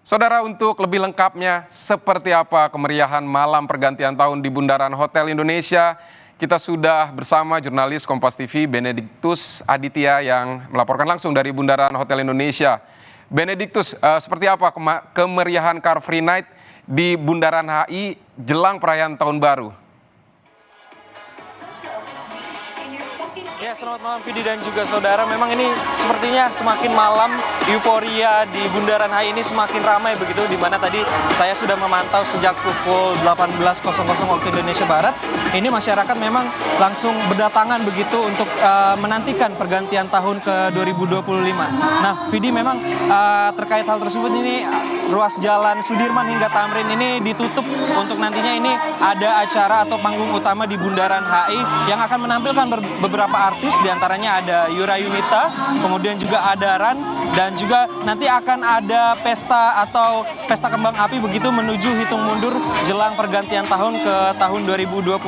Saudara, untuk lebih lengkapnya seperti apa kemeriahan malam pergantian tahun di Bundaran Hotel Indonesia, kita sudah bersama jurnalis Kompas TV Benediktus Aditya yang melaporkan langsung dari Bundaran Hotel Indonesia. Benediktus, seperti apa kemeriahan Car Free Night di Bundaran HI jelang perayaan Tahun Baru? Ya, selamat malam Vidi dan juga saudara. Memang ini sepertinya semakin malam euforia di Bundaran HI ini semakin ramai begitu, di mana tadi saya sudah memantau sejak pukul 18.00 waktu Indonesia Barat. Ini masyarakat memang langsung berdatangan begitu untuk menantikan pergantian tahun ke 2025. Nah, Vidi memang terkait hal tersebut ini ruas jalan Sudirman hingga Tamrin ini ditutup untuk nantinya ini ada acara atau panggung utama di Bundaran HI yang akan menampilkan beberapa artis, diantaranya ada Yura Yunita, kemudian juga ada Ran, dan juga nanti akan ada pesta atau pesta kembang api begitu menuju hitung mundur jelang pergantian tahun ke tahun 2025.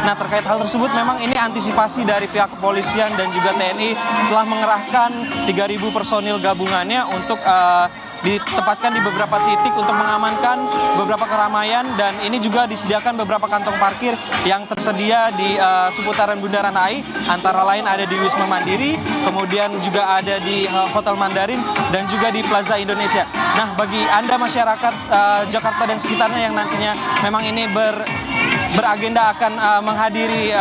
Nah, terkait hal tersebut memang ini antisipasi dari pihak kepolisian dan juga TNI telah mengerahkan 3.000 personil gabungannya untuk ditempatkan di beberapa titik untuk mengamankan beberapa keramaian, dan ini juga disediakan beberapa kantong parkir yang tersedia di seputaran Bundaran HI, antara lain ada di Wisma Mandiri, kemudian juga ada di Hotel Mandarin, dan juga di Plaza Indonesia. Nah, bagi Anda masyarakat Jakarta dan sekitarnya yang nantinya memang ini beragenda akan menghadiri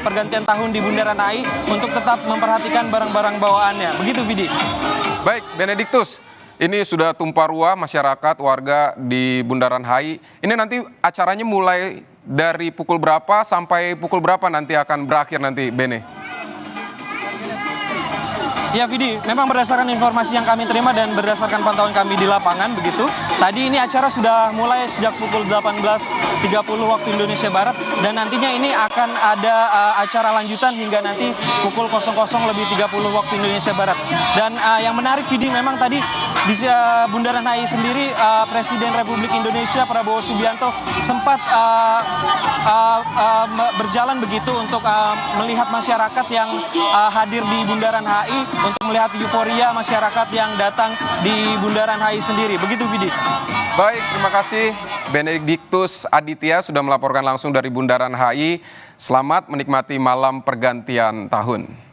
pergantian tahun di Bundaran HI untuk tetap memperhatikan barang-barang bawaannya. Begitu, Vidi. Baik, Benediktus. Ini sudah tumpah ruah masyarakat, warga di Bundaran HI. Ini nanti acaranya mulai dari pukul berapa sampai pukul berapa nanti akan berakhir nanti, Bene? Ya, Vidi, memang berdasarkan informasi yang kami terima dan berdasarkan pantauan kami di lapangan begitu, tadi ini acara sudah mulai sejak pukul 18.30 waktu Indonesia Barat, dan nantinya ini akan ada acara lanjutan hingga nanti pukul 00.30 waktu Indonesia Barat. Dan yang menarik, Vidi, memang tadi di Bundaran HI sendiri Presiden Republik Indonesia Prabowo Subianto sempat berjalan begitu untuk melihat masyarakat yang hadir di Bundaran HI, untuk melihat euforia masyarakat yang datang di Bundaran HI sendiri. Begitu, Vidi. Baik, terima kasih Benediktus Aditya sudah melaporkan langsung dari Bundaran HI. Selamat menikmati malam pergantian tahun.